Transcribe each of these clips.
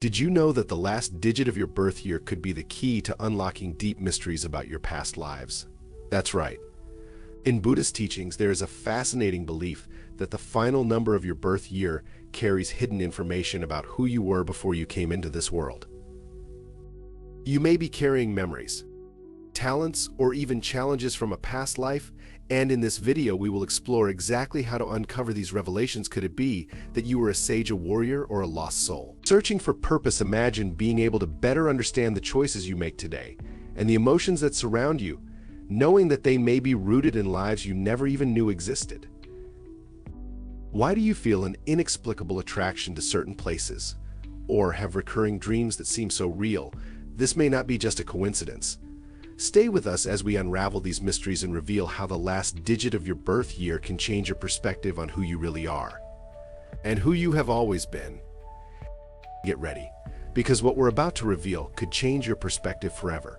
Did you know that the last digit of your birth year could be the key to unlocking deep mysteries about your past lives? That's right. In Buddhist teachings, there is a fascinating belief that the final number of your birth year carries hidden information about who you were before you came into this world. You may be carrying memories, talents, or even challenges from a past life, and in this video we will explore exactly how to uncover these revelations. Could it be that you were a sage, a warrior, or a lost soul? Searching for purpose, imagine being able to better understand the choices you make today and the emotions that surround you, knowing that they may be rooted in lives you never even knew existed. Why do you feel an inexplicable attraction to certain places, or have recurring dreams that seem so real? This may not be just a coincidence. Stay with us as we unravel these mysteries and reveal how the last digit of your birth year can change your perspective on who you really are and who you have always been. Get ready, because what we're about to reveal could change your perspective forever.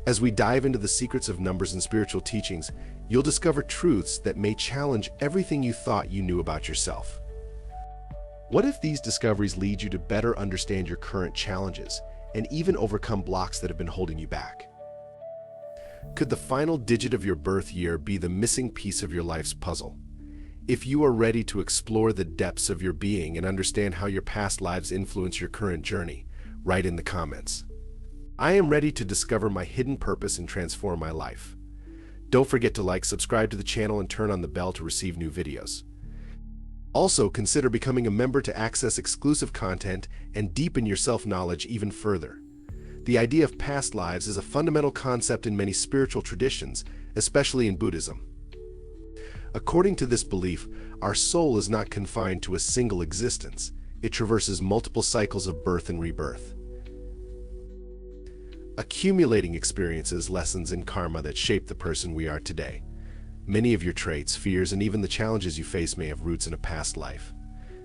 As we dive into the secrets of numbers and spiritual teachings, you'll discover truths that may challenge everything you thought you knew about yourself. What if these discoveries lead you to better understand your current challenges and even overcome blocks that have been holding you back? Could the final digit of your birth year be the missing piece of your life's puzzle? If you are ready to explore the depths of your being and understand how your past lives influence your current journey, write in the comments. I am ready to discover my hidden purpose and transform my life. Don't forget to like, subscribe to the channel, and turn on the bell to receive new videos. Also, consider becoming a member to access exclusive content and deepen your self-knowledge even further. The idea of past lives is a fundamental concept in many spiritual traditions, especially in Buddhism. According to this belief, our soul is not confined to a single existence. It traverses multiple cycles of birth and rebirth, accumulating experiences, lessons, and karma that shape the person we are today. Many of your traits, fears, and even the challenges you face may have roots in a past life.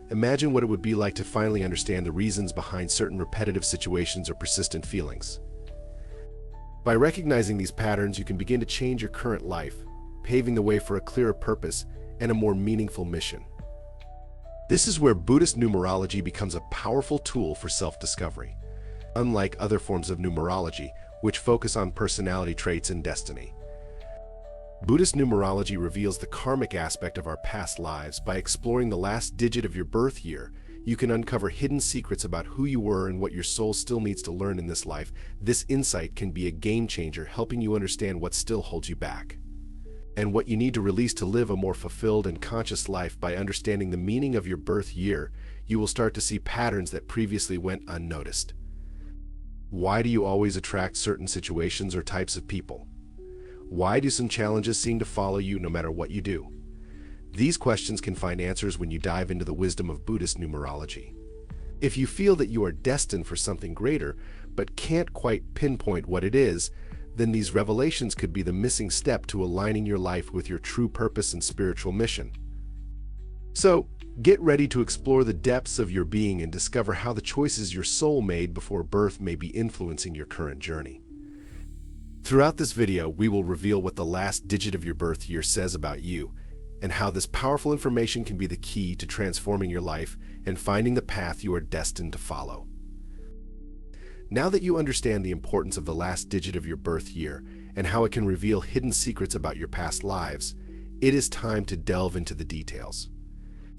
Imagine what it would be like to finally understand the reasons behind certain repetitive situations or persistent feelings. By recognizing these patterns, you can begin to change your current life, paving the way for a clearer purpose and a more meaningful mission. This is where Buddhist numerology becomes a powerful tool for self-discovery. Unlike other forms of numerology, which focus on personality traits and destiny, Buddhist numerology reveals the karmic aspect of our past lives. By exploring the last digit of your birth year, you can uncover hidden secrets about who you were and what your soul still needs to learn in this life. This insight can be a game changer, helping you understand what still holds you back and what you need to release to live a more fulfilled and conscious life. By understanding the meaning of your birth year, you will start to see patterns that previously went unnoticed. Why do you always attract certain situations or types of people? Why do some challenges seem to follow you no matter what you do? These questions can find answers when you dive into the wisdom of Buddhist numerology. If you feel that you are destined for something greater, but can't quite pinpoint what it is, then these revelations could be the missing step to aligning your life with your true purpose and spiritual mission. So, get ready to explore the depths of your being and discover how the choices your soul made before birth may be influencing your current journey. Throughout this video, we will reveal what the last digit of your birth year says about you, and how this powerful information can be the key to transforming your life and finding the path you are destined to follow. Now that you understand the importance of the last digit of your birth year and how it can reveal hidden secrets about your past lives, it is time to delve into the details.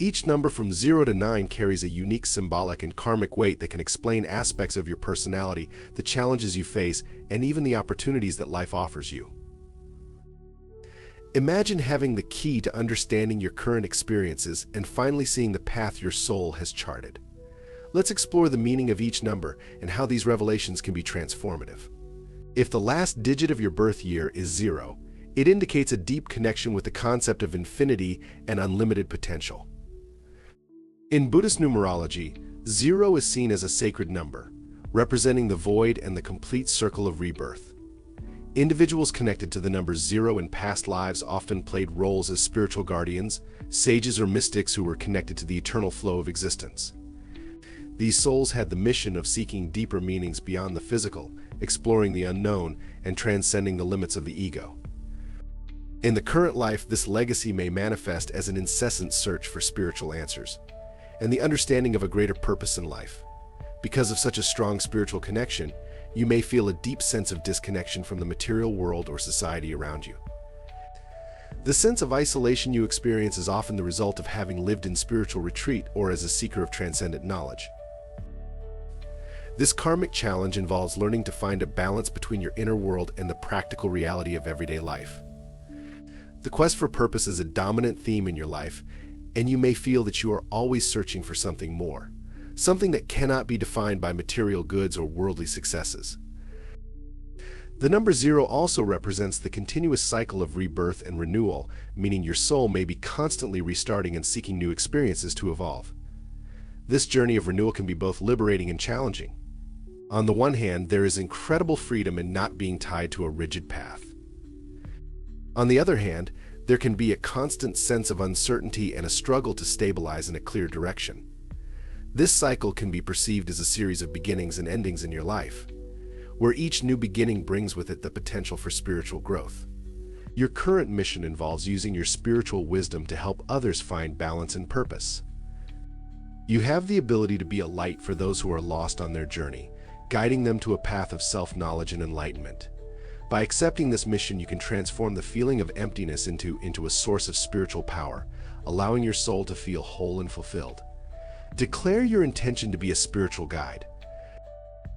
Each number from 0 to 9 carries a unique symbolic and karmic weight that can explain aspects of your personality, the challenges you face, and even the opportunities that life offers you. Imagine having the key to understanding your current experiences and finally seeing the path your soul has charted. Let's explore the meaning of each number and how these revelations can be transformative. If the last digit of your birth year is 0, it indicates a deep connection with the concept of infinity and unlimited potential. In Buddhist numerology, 0 is seen as a sacred number, representing the void and the complete circle of rebirth. Individuals connected to the number 0 in past lives often played roles as spiritual guardians, sages, or mystics who were connected to the eternal flow of existence. These souls had the mission of seeking deeper meanings beyond the physical, exploring the unknown, and transcending the limits of the ego. In the current life, this legacy may manifest as an incessant search for spiritual answers and the understanding of a greater purpose in life. Because of such a strong spiritual connection, you may feel a deep sense of disconnection from the material world or society around you. The sense of isolation you experience is often the result of having lived in spiritual retreat or as a seeker of transcendent knowledge. This karmic challenge involves learning to find a balance between your inner world and the practical reality of everyday life. The quest for purpose is a dominant theme in your life, and you may feel that you are always searching for something more, something that cannot be defined by material goods or worldly successes. The number 0 also represents the continuous cycle of rebirth and renewal, meaning your soul may be constantly restarting and seeking new experiences to evolve. This journey of renewal can be both liberating and challenging. On the one hand, there is incredible freedom in not being tied to a rigid path. On the other hand, there can be a constant sense of uncertainty and a struggle to stabilize in a clear direction. This cycle can be perceived as a series of beginnings and endings in your life, where each new beginning brings with it the potential for spiritual growth. Your current mission involves using your spiritual wisdom to help others find balance and purpose. You have the ability to be a light for those who are lost on their journey, guiding them to a path of self-knowledge and enlightenment. By accepting this mission, you can transform the feeling of emptiness into a source of spiritual power, allowing your soul to feel whole and fulfilled. Declare your intention to be a spiritual guide.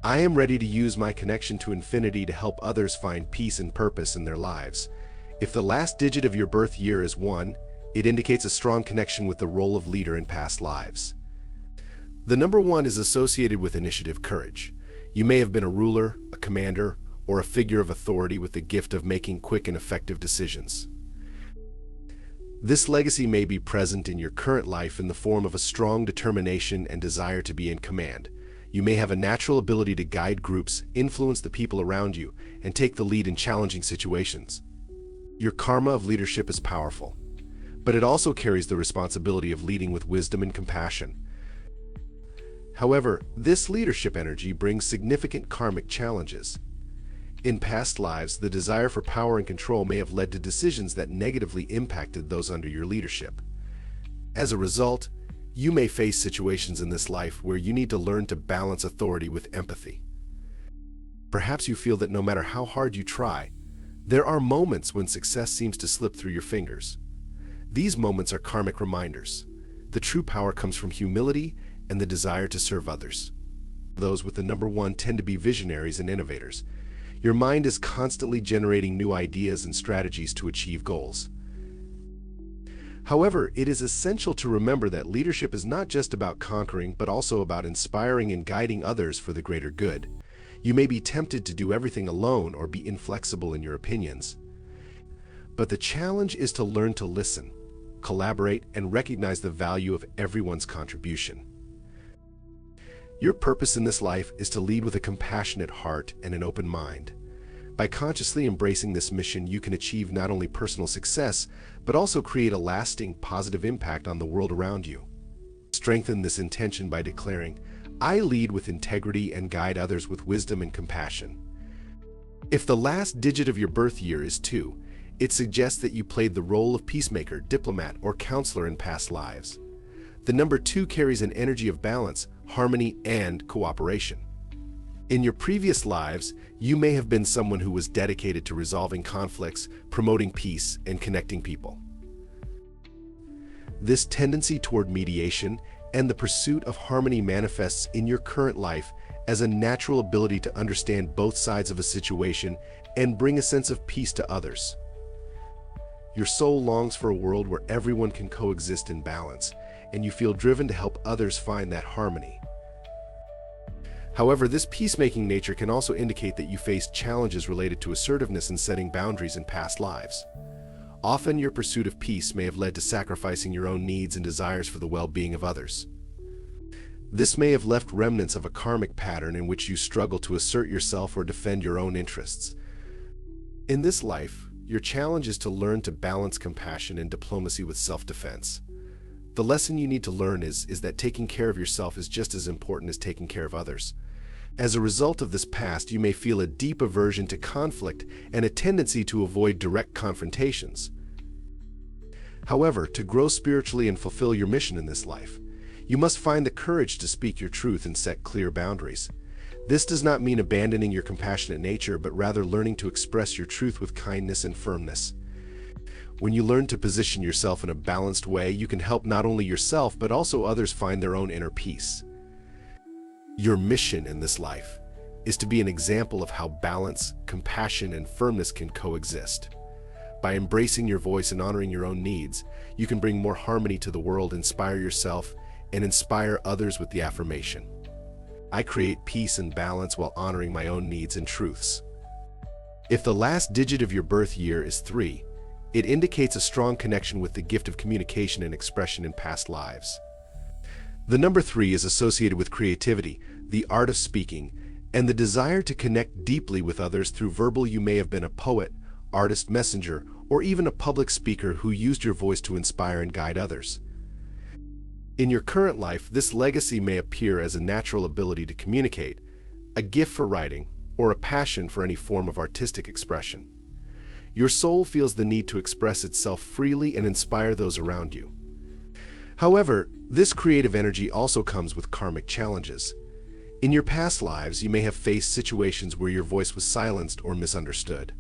I am ready to use my connection to infinity to help others find peace and purpose in their lives. If the last digit of your birth year is 1, it indicates a strong connection with the role of leader in past lives. The number 1 is associated with initiative, courage. You may have been a ruler, a commander, or a figure of authority with the gift of making quick and effective decisions. This legacy may be present in your current life in the form of a strong determination and desire to be in command. You may have a natural ability to guide groups, influence the people around you, and take the lead in challenging situations. Your karma of leadership is powerful, but it also carries the responsibility of leading with wisdom and compassion. However, this leadership energy brings significant karmic challenges. In past lives, the desire for power and control may have led to decisions that negatively impacted those under your leadership. As a result, you may face situations in this life where you need to learn to balance authority with empathy. Perhaps you feel that no matter how hard you try, there are moments when success seems to slip through your fingers. These moments are karmic reminders. The true power comes from humility and the desire to serve others. Those with the number 1 tend to be visionaries and innovators. Your mind is constantly generating new ideas and strategies to achieve goals. However, it is essential to remember that leadership is not just about conquering, but also about inspiring and guiding others for the greater good. You may be tempted to do everything alone or be inflexible in your opinions. But the challenge is to learn to listen, collaborate, and recognize the value of everyone's contribution. Your purpose in this life is to lead with a compassionate heart and an open mind. By consciously embracing this mission, you can achieve not only personal success, but also create a lasting, positive impact on the world around you. Strengthen this intention by declaring, "I lead with integrity and guide others with wisdom and compassion." If the last digit of your birth year is 2, it suggests that you played the role of peacemaker, diplomat, or counselor in past lives. The number 2 carries an energy of balance, harmony, and cooperation. In your previous lives, you may have been someone who was dedicated to resolving conflicts, promoting peace, and connecting people. This tendency toward mediation and the pursuit of harmony manifests in your current life as a natural ability to understand both sides of a situation and bring a sense of peace to others. Your soul longs for a world where everyone can coexist in balance, and you feel driven to help others find that harmony. However, this peacemaking nature can also indicate that you faced challenges related to assertiveness and setting boundaries in past lives. Often, your pursuit of peace may have led to sacrificing your own needs and desires for the well-being of others. This may have left remnants of a karmic pattern in which you struggle to assert yourself or defend your own interests. In this life, your challenge is to learn to balance compassion and diplomacy with self-defense. The lesson you need to learn is that taking care of yourself is just as important as taking care of others. As a result of this past, you may feel a deep aversion to conflict and a tendency to avoid direct confrontations. However, to grow spiritually and fulfill your mission in this life, You must find the courage to speak your truth and set clear boundaries. This does not mean abandoning your compassionate nature, but rather learning to express your truth with kindness and firmness. When you learn to position yourself in a balanced way, you can help not only yourself, but also others find their own inner peace. Your mission in this life is to be an example of how balance, compassion, and firmness can coexist. By embracing your voice and honoring your own needs, you can bring more harmony to the world, inspire yourself, and inspire others with the affirmation: I create peace and balance while honoring my own needs and truths. If the last digit of your birth year is 3, it indicates a strong connection with the gift of communication and expression in past lives. The number 3 is associated with creativity, the art of speaking, and the desire to connect deeply with others through verbal. You may have been a poet, artist, messenger, or even a public speaker who used your voice to inspire and guide others. In your current life, this legacy may appear as a natural ability to communicate, a gift for writing, or a passion for any form of artistic expression. Your soul feels the need to express itself freely and inspire those around you. However, this creative energy also comes with karmic challenges. In your past lives, you may have faced situations where your voice was silenced or misunderstood.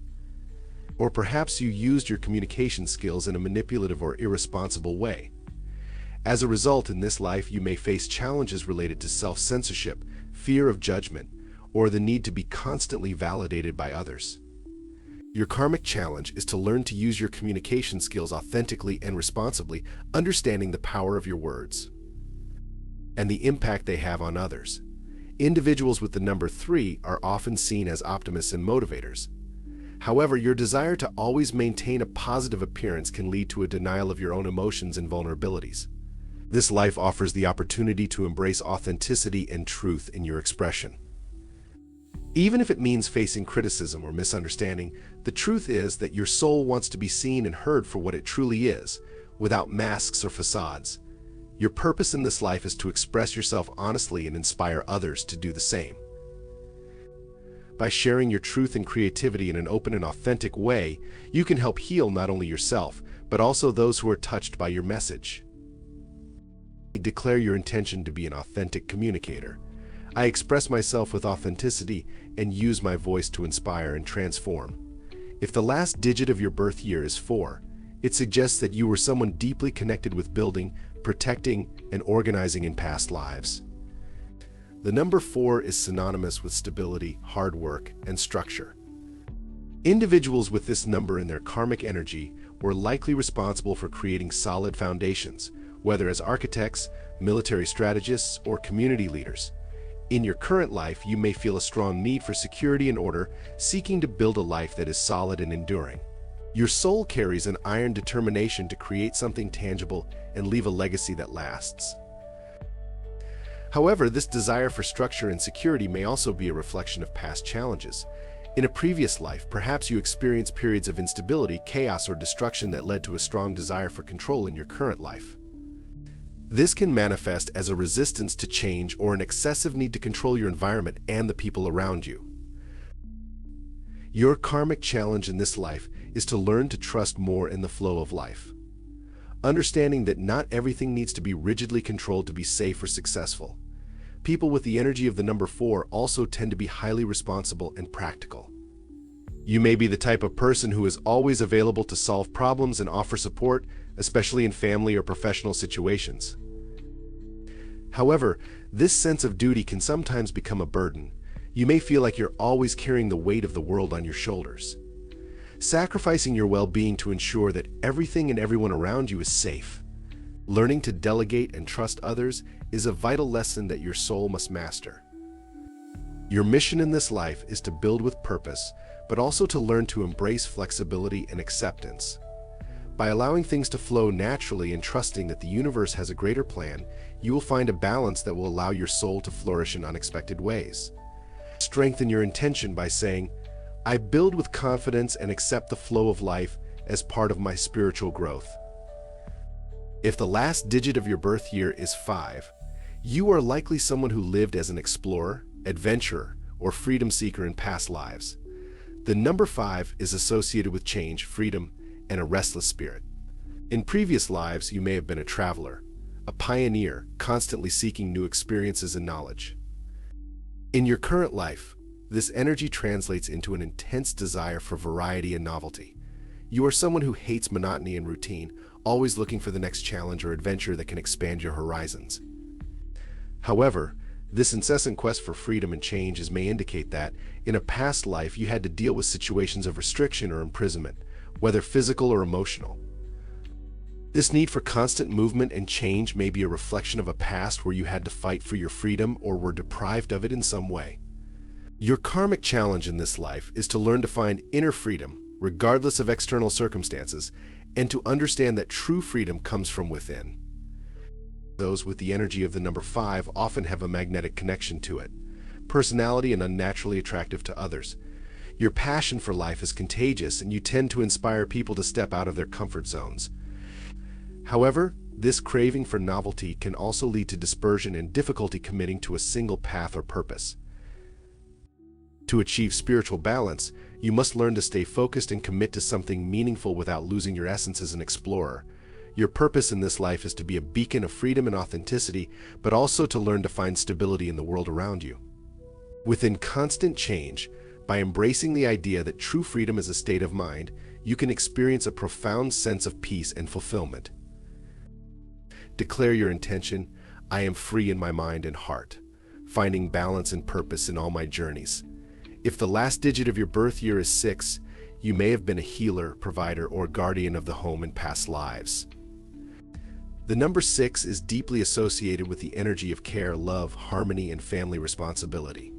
Or perhaps you used your communication skills in a manipulative or irresponsible way. As a result, in this life, you may face challenges related to self-censorship, fear of judgment, or the need to be constantly validated by others. Your karmic challenge is to learn to use your communication skills authentically and responsibly, understanding the power of your words and the impact they have on others. Individuals with the number 3 are often seen as optimists and motivators. However, your desire to always maintain a positive appearance can lead to a denial of your own emotions and vulnerabilities. This life offers the opportunity to embrace authenticity and truth in your expression. Even if it means facing criticism or misunderstanding, the truth is that your soul wants to be seen and heard for what it truly is, without masks or facades. Your purpose in this life is to express yourself honestly and inspire others to do the same. By sharing your truth and creativity in an open and authentic way, you can help heal not only yourself, but also those who are touched by your message. Declare your intention to be an authentic communicator. I express myself with authenticity and use my voice to inspire and transform. If the last digit of your birth year is 4, it suggests that you were someone deeply connected with building, protecting, and organizing in past lives. The number 4 is synonymous with stability, hard work, and structure. Individuals with this number in their karmic energy were likely responsible for creating solid foundations, whether as architects, military strategists, or community leaders. In your current life, you may feel a strong need for security and order, seeking to build a life that is solid and enduring. Your soul carries an iron determination to create something tangible and leave a legacy that lasts. However, this desire for structure and security may also be a reflection of past challenges. In a previous life, perhaps you experienced periods of instability, chaos, or destruction that led to a strong desire for control in your current life. This can manifest as a resistance to change or an excessive need to control your environment and the people around you. Your karmic challenge in this life is to learn to trust more in the flow of life, understanding that not everything needs to be rigidly controlled to be safe or successful. People with the energy of the number 4 also tend to be highly responsible and practical. You may be the type of person who is always available to solve problems and offer support, especially in family or professional situations. However, this sense of duty can sometimes become a burden. You may feel like you're always carrying the weight of the world on your shoulders, sacrificing your well-being to ensure that everything and everyone around you is safe. Learning to delegate and trust others is a vital lesson that your soul must master. Your mission in this life is to build with purpose, but also to learn to embrace flexibility and acceptance. By allowing things to flow naturally and trusting that the universe has a greater plan, you will find a balance that will allow your soul to flourish in unexpected ways. Strengthen your intention by saying, I build with confidence and accept the flow of life as part of my spiritual growth. If the last digit of your birth year is 5, you are likely someone who lived as an explorer, adventurer, or freedom seeker in past lives. The number 5 is associated with change, freedom, and a restless spirit. In previous lives, you may have been a traveler, a pioneer constantly seeking new experiences and knowledge. In your current life, this energy translates into an intense desire for variety and novelty. You are someone who hates monotony and routine, always looking for the next challenge or adventure that can expand your horizons. However, this incessant quest for freedom and changes may indicate that, in a past life, you had to deal with situations of restriction or imprisonment, whether physical or emotional. This need for constant movement and change may be a reflection of a past where you had to fight for your freedom or were deprived of it in some way. Your karmic challenge in this life is to learn to find inner freedom, regardless of external circumstances, and to understand that true freedom comes from within. Those with the energy of the number 5 often have a magnetic connection to it, personality and unnaturally attractive to others. Your passion for life is contagious and you tend to inspire people to step out of their comfort zones. However, this craving for novelty can also lead to dispersion and difficulty committing to a single path or purpose. To achieve spiritual balance, you must learn to stay focused and commit to something meaningful without losing your essence as an explorer. Your purpose in this life is to be a beacon of freedom and authenticity, but also to learn to find stability in the world around you. Within constant change, by embracing the idea that true freedom is a state of mind, you can experience a profound sense of peace and fulfillment. Declare your intention, I am free in my mind and heart, finding balance and purpose in all my journeys. If the last digit of your birth year is 6, you may have been a healer, provider, or guardian of the home in past lives. The number 6 is deeply associated with the energy of care, love, harmony, and family responsibility.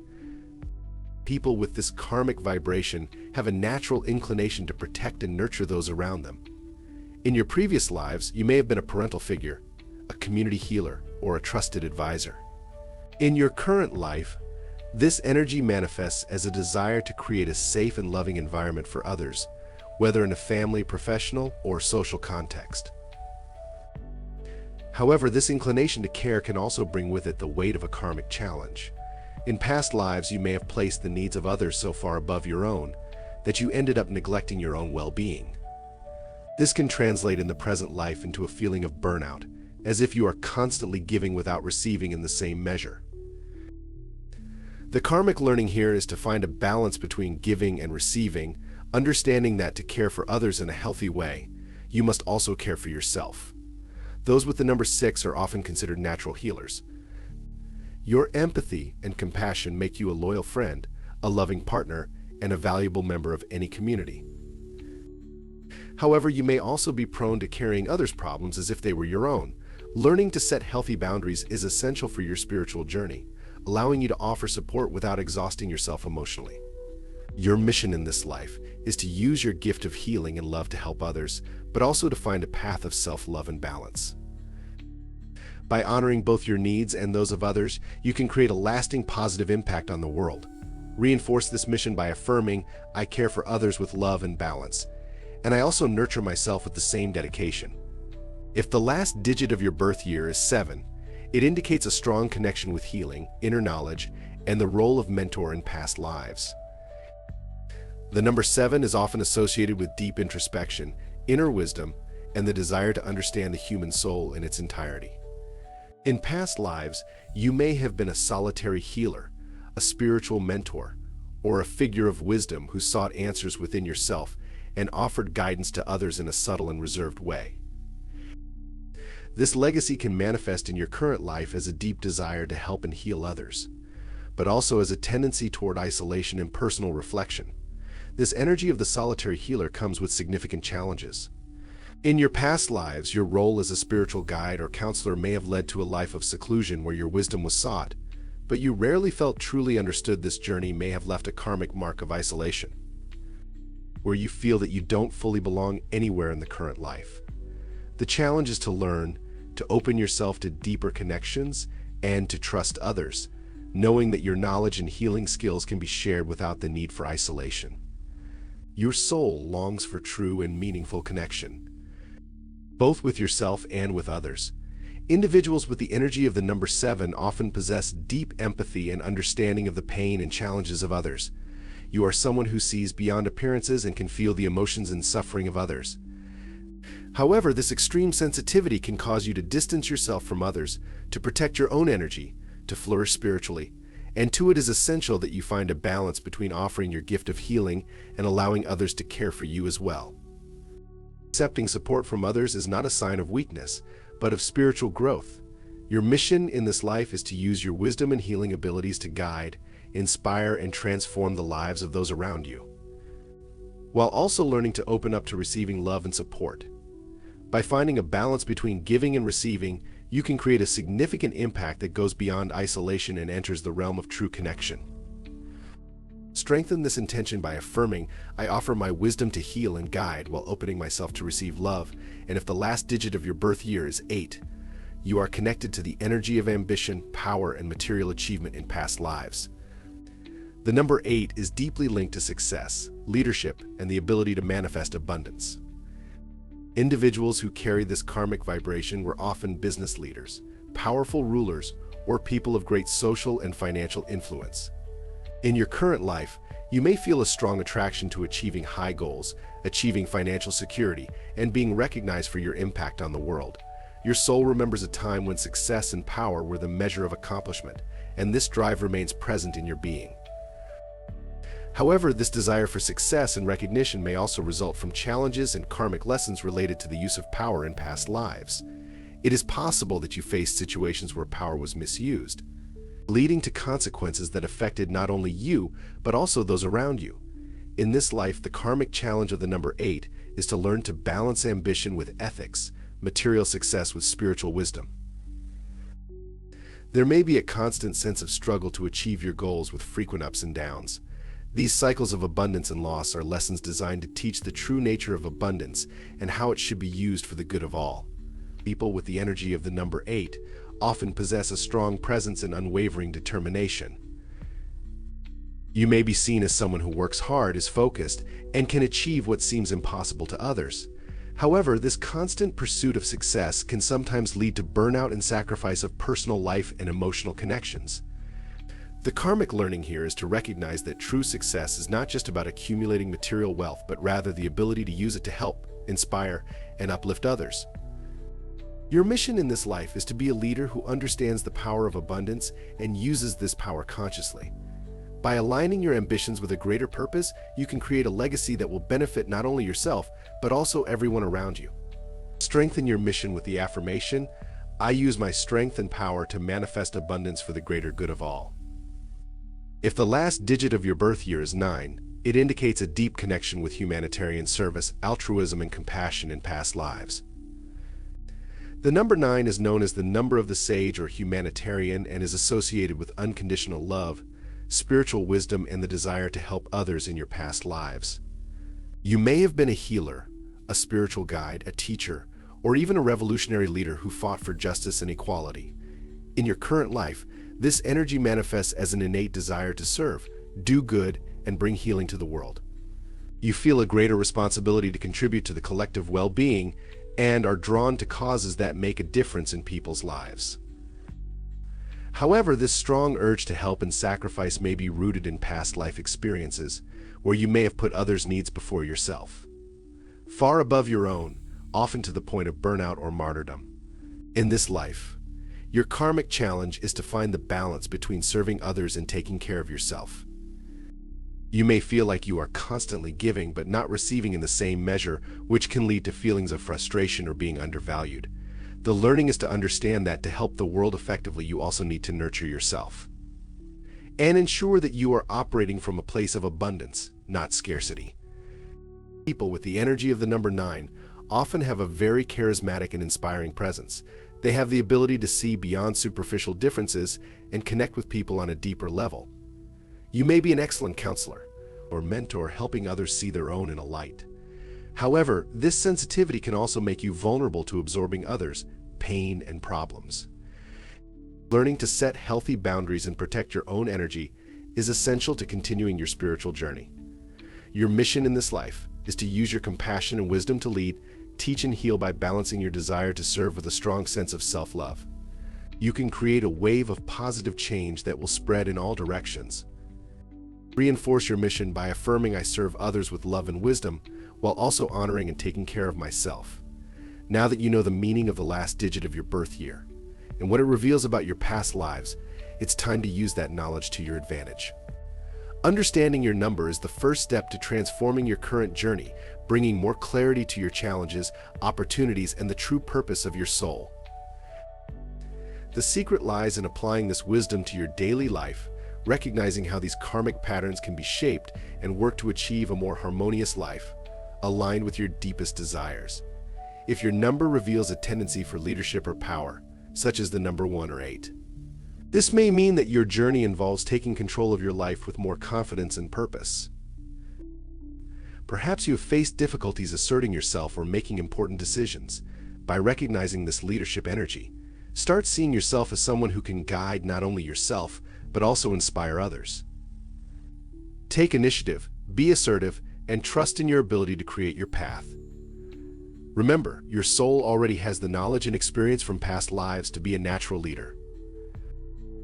People with this karmic vibration have a natural inclination to protect and nurture those around them. In your previous lives, you may have been a parental figure, a community healer, or a trusted advisor. In your current life, this energy manifests as a desire to create a safe and loving environment for others, whether in a family, professional, or social context. However, this inclination to care can also bring with it the weight of a karmic challenge. In past lives, you may have placed the needs of others so far above your own that you ended up neglecting your own well-being. This can translate in the present life into a feeling of burnout, as if you are constantly giving without receiving in the same measure. The karmic learning here is to find a balance between giving and receiving, understanding that to care for others in a healthy way, you must also care for yourself. Those with the number 6 are often considered natural healers. Your empathy and compassion make you a loyal friend, a loving partner, and a valuable member of any community. However, you may also be prone to carrying others' problems as if they were your own. Learning to set healthy boundaries is essential for your spiritual journey, allowing you to offer support without exhausting yourself emotionally. Your mission in this life is to use your gift of healing and love to help others, but also to find a path of self-love and balance. By honoring both your needs and those of others, you can create a lasting positive impact on the world. Reinforce this mission by affirming, I care for others with love and balance, and I also nurture myself with the same dedication. If the last digit of your birth year is 7, it indicates a strong connection with healing, inner knowledge, and the role of mentor in past lives. The number 7 is often associated with deep introspection, inner wisdom, and the desire to understand the human soul in its entirety. In past lives, you may have been a solitary healer, a spiritual mentor, or a figure of wisdom who sought answers within yourself and offered guidance to others in a subtle and reserved way. This legacy can manifest in your current life as a deep desire to help and heal others, but also as a tendency toward isolation and personal reflection. This energy of the solitary healer comes with significant challenges. In your past lives, your role as a spiritual guide or counselor may have led to a life of seclusion where your wisdom was sought, but you rarely felt truly understood. This journey may have left a karmic mark of isolation, where you feel that you don't fully belong anywhere in the current life. The challenge is to learn to open yourself to deeper connections and to trust others, knowing that your knowledge and healing skills can be shared without the need for isolation. Your soul longs for true and meaningful connection, both with yourself and with others. Individuals with the energy of the number 7 often possess deep empathy and understanding of the pain and challenges of others. You are someone who sees beyond appearances and can feel the emotions and suffering of others. However, this extreme sensitivity can cause you to distance yourself from others, to protect your own energy, to flourish spiritually, and it is essential that you find a balance between offering your gift of healing and allowing others to care for you as well. Accepting support from others is not a sign of weakness, but of spiritual growth. Your mission in this life is to use your wisdom and healing abilities to guide, inspire, and transform the lives of those around you, while also learning to open up to receiving love and support. By finding a balance between giving and receiving, you can create a significant impact that goes beyond isolation and enters the realm of true connection. Strengthen this intention by affirming, "I offer my wisdom to heal and guide," while opening myself to receive love. And if the last digit of your birth year is 8, you are connected to the energy of ambition, power, and material achievement in past lives. The number 8 is deeply linked to success, leadership, and the ability to manifest abundance. Individuals who carry this karmic vibration were often business leaders, powerful rulers, or people of great social and financial influence. In your current life, you may feel a strong attraction to achieving high goals, achieving financial security, and being recognized for your impact on the world. Your soul remembers a time when success and power were the measure of accomplishment, and this drive remains present in your being. However, this desire for success and recognition may also result from challenges and karmic lessons related to the use of power in past lives. It is possible that you faced situations where power was misused, leading to consequences that affected not only you, but also those around you. In this life, the karmic challenge of the number 8 is to learn to balance ambition with ethics, material success with spiritual wisdom. There may be a constant sense of struggle to achieve your goals with frequent ups and downs. These cycles of abundance and loss are lessons designed to teach the true nature of abundance and how it should be used for the good of all. People with the energy of the number 8 often possess a strong presence and unwavering determination. You may be seen as someone who works hard, is focused, and can achieve what seems impossible to others. However, this constant pursuit of success can sometimes lead to burnout and sacrifice of personal life and emotional connections. The karmic learning here is to recognize that true success is not just about accumulating material wealth, but rather the ability to use it to help, inspire, and uplift others. Your mission in this life is to be a leader who understands the power of abundance and uses this power consciously. By aligning your ambitions with a greater purpose, you can create a legacy that will benefit not only yourself, but also everyone around you. Strengthen your mission with the affirmation, "I use my strength and power to manifest abundance for the greater good of all." If the last digit of your birth year is 9, it indicates a deep connection with humanitarian service, altruism, and compassion in past lives. The number 9 is known as the number of the sage or humanitarian and is associated with unconditional love, spiritual wisdom, and the desire to help others in your past lives. You may have been a healer, a spiritual guide, a teacher, or even a revolutionary leader who fought for justice and equality. In your current life, this energy manifests as an innate desire to serve, do good, and bring healing to the world. You feel a greater responsibility to contribute to the collective well-being and are drawn to causes that make a difference in people's lives. However, this strong urge to help and sacrifice may be rooted in past life experiences, where you may have put others' needs before yourself, far above your own, often to the point of burnout or martyrdom. In this life, your karmic challenge is to find the balance between serving others and taking care of yourself. You may feel like you are constantly giving but not receiving in the same measure, which can lead to feelings of frustration or being undervalued. The learning is to understand that to help the world effectively, you also need to nurture yourself and ensure that you are operating from a place of abundance, not scarcity. People with the energy of the number 9 often have a very charismatic and inspiring presence. They have the ability to see beyond superficial differences and connect with people on a deeper level. You may be an excellent counselor or mentor, helping others see their own in a light. However, this sensitivity can also make you vulnerable to absorbing others' pain and problems. Learning to set healthy boundaries and protect your own energy is essential to continuing your spiritual journey. Your mission in this life is to use your compassion and wisdom to lead, teach, and heal by balancing your desire to serve with a strong sense of self-love. You can create a wave of positive change that will spread in all directions. Reinforce your mission by affirming, "I serve others with love and wisdom," while also honoring and taking care of myself. Now that you know the meaning of the last digit of your birth year and what it reveals about your past lives, it's time to use that knowledge to your advantage. Understanding your number is the first step to transforming your current journey, bringing more clarity to your challenges, opportunities, and the true purpose of your soul. The secret lies in applying this wisdom to your daily life, recognizing how these karmic patterns can be shaped and work to achieve a more harmonious life, aligned with your deepest desires. If your number reveals a tendency for leadership or power, such as the number 1 or 8, this may mean that your journey involves taking control of your life with more confidence and purpose. Perhaps you have faced difficulties asserting yourself or making important decisions. By recognizing this leadership energy, start seeing yourself as someone who can guide not only yourself, but also inspire others. Take initiative, be assertive, and trust in your ability to create your path. Remember, your soul already has the knowledge and experience from past lives to be a natural leader.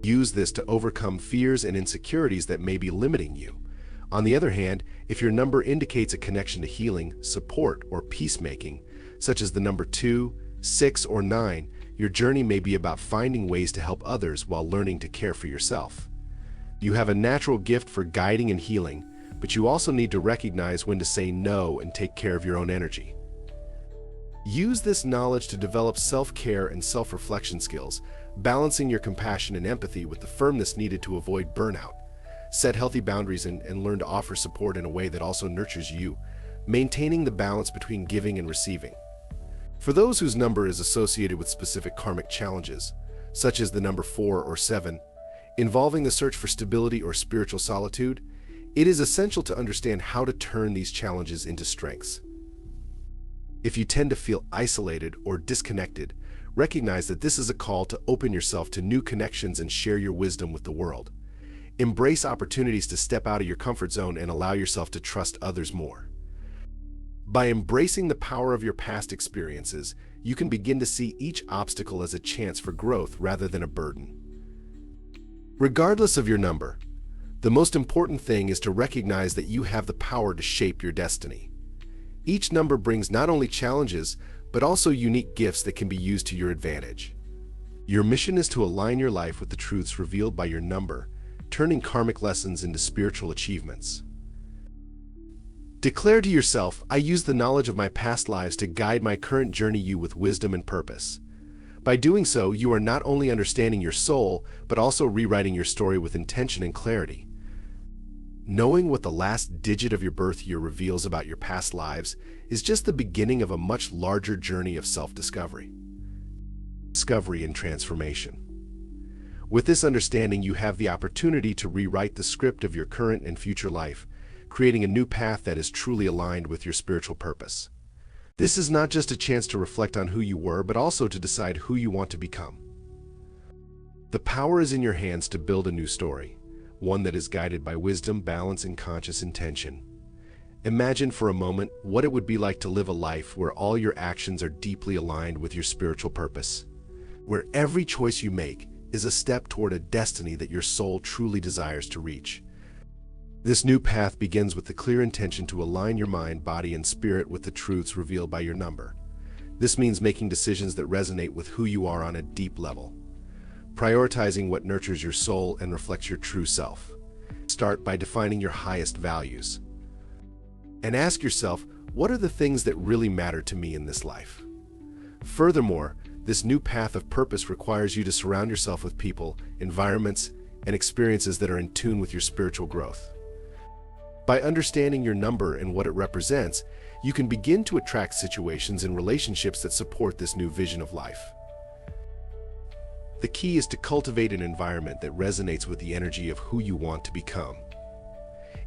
Use this to overcome fears and insecurities that may be limiting you. On the other hand, if your number indicates a connection to healing, support, or peacemaking, such as the number 2, 6, or 9, your journey may be about finding ways to help others while learning to care for yourself. You have a natural gift for guiding and healing, but you also need to recognize when to say no and take care of your own energy. Use this knowledge to develop self-care and self-reflection skills, balancing your compassion and empathy with the firmness needed to avoid burnout. Set healthy boundaries and learn to offer support in a way that also nurtures you, maintaining the balance between giving and receiving. For those whose number is associated with specific karmic challenges, such as the number 4 or 7, involving the search for stability or spiritual solitude, it is essential to understand how to turn these challenges into strengths. If you tend to feel isolated or disconnected, recognize that this is a call to open yourself to new connections and share your wisdom with the world. Embrace opportunities to step out of your comfort zone and allow yourself to trust others more. By embracing the power of your past experiences, you can begin to see each obstacle as a chance for growth rather than a burden. Regardless of your number, the most important thing is to recognize that you have the power to shape your destiny. Each number brings not only challenges, but also unique gifts that can be used to your advantage. Your mission is to align your life with the truths revealed by your number, turning karmic lessons into spiritual achievements. Declare to yourself, I use the knowledge of my past lives to guide my current journey with wisdom and purpose. By doing so, you are not only understanding your soul, but also rewriting your story with intention and clarity. Knowing what the last digit of your birth year reveals about your past lives is just the beginning of a much larger journey of self-discovery. Discovery and transformation. With this understanding, you have the opportunity to rewrite the script of your current and future life, creating a new path that is truly aligned with your spiritual purpose. This is not just a chance to reflect on who you were, but also to decide who you want to become. The power is in your hands to build a new story, one that is guided by wisdom, balance, and conscious intention. Imagine for a moment what it would be like to live a life where all your actions are deeply aligned with your spiritual purpose, where every choice you make is a step toward a destiny that your soul truly desires to reach. This new path begins with the clear intention to align your mind, body, and spirit with the truths revealed by your number. This means making decisions that resonate with who you are on a deep level, prioritizing what nurtures your soul and reflects your true self. Start by defining your highest values. And ask yourself, what are the things that really matter to me in this life? Furthermore, this new path of purpose requires you to surround yourself with people, environments, and experiences that are in tune with your spiritual growth. By understanding your number and what it represents, you can begin to attract situations and relationships that support this new vision of life. The key is to cultivate an environment that resonates with the energy of who you want to become.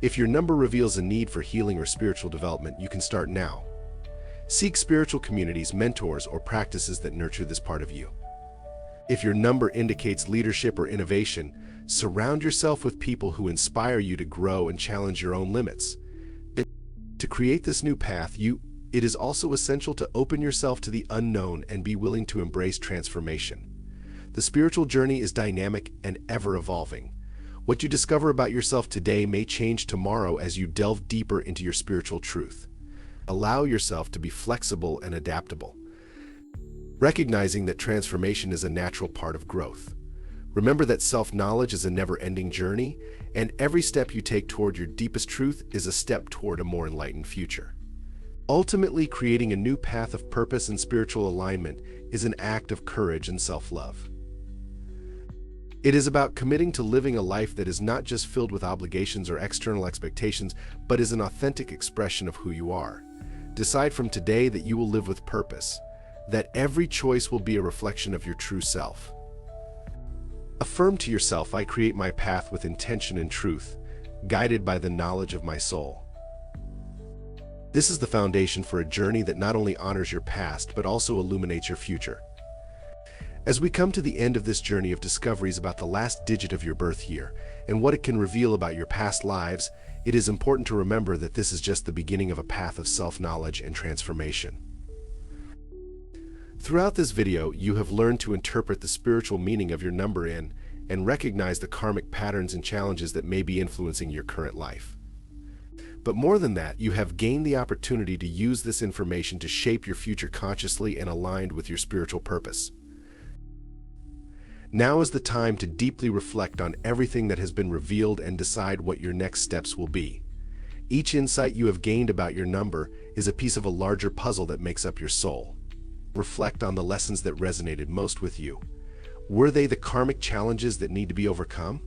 If your number reveals a need for healing or spiritual development, you can start now. Seek spiritual communities, mentors, or practices that nurture this part of you. If your number indicates leadership or innovation, surround yourself with people who inspire you to grow and challenge your own limits. To create this new path, it is also essential to open yourself to the unknown and be willing to embrace transformation. The spiritual journey is dynamic and ever-evolving. What you discover about yourself today may change tomorrow as you delve deeper into your spiritual truth. Allow yourself to be flexible and adaptable. recognizing that transformation is a natural part of growth. Remember that self-knowledge is a never-ending journey, and every step you take toward your deepest truth is a step toward a more enlightened future. Ultimately, creating a new path of purpose and spiritual alignment is an act of courage and self-love. It is about committing to living a life that is not just filled with obligations or external expectations, but is an authentic expression of who you are. Decide from today that you will live with purpose, that every choice will be a reflection of your true self. Affirm to yourself, I create my path with intention and truth, guided by the knowledge of my soul. This is the foundation for a journey that not only honors your past, but also illuminates your future. As we come to the end of this journey of discoveries about the last digit of your birth year and what it can reveal about your past lives, it is important to remember that this is just the beginning of a path of self-knowledge and transformation. Throughout this video, you have learned to interpret the spiritual meaning of your number in and recognize the karmic patterns and challenges that may be influencing your current life. But more than that, you have gained the opportunity to use this information to shape your future consciously and aligned with your spiritual purpose. Now is the time to deeply reflect on everything that has been revealed and decide what your next steps will be. Each insight you have gained about your number is a piece of a larger puzzle that makes up your soul. Reflect on the lessons that resonated most with you. Were they the karmic challenges that need to be overcome?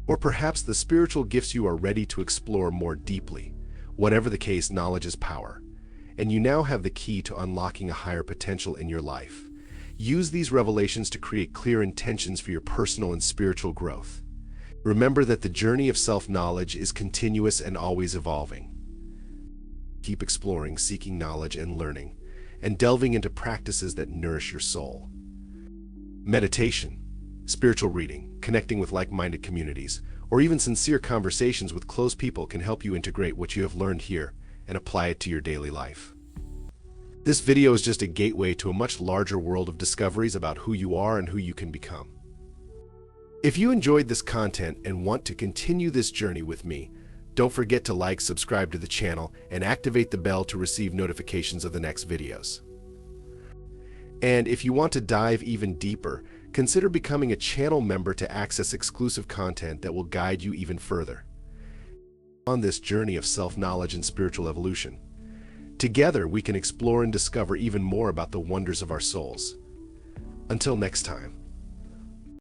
Or perhaps the spiritual gifts you are ready to explore more deeply? Whatever the case, knowledge is power, and you now have the key to unlocking a higher potential in your life. Use these revelations to create clear intentions for your personal and spiritual growth. Remember that the journey of self-knowledge is continuous and always evolving. Keep exploring, seeking knowledge and learning, and delving into practices that nourish your soul. Meditation, spiritual reading, connecting with like-minded communities, or even sincere conversations with close people can help you integrate what you have learned here and apply it to your daily life. This video is just a gateway to a much larger world of discoveries about who you are and who you can become. If you enjoyed this content and want to continue this journey with me, don't forget to like, subscribe to the channel, and activate the bell to receive notifications of the next videos. And if you want to dive even deeper, consider becoming a channel member to access exclusive content that will guide you even further on this journey of self-knowledge and spiritual evolution. Together, we can explore and discover even more about the wonders of our souls. Until next time.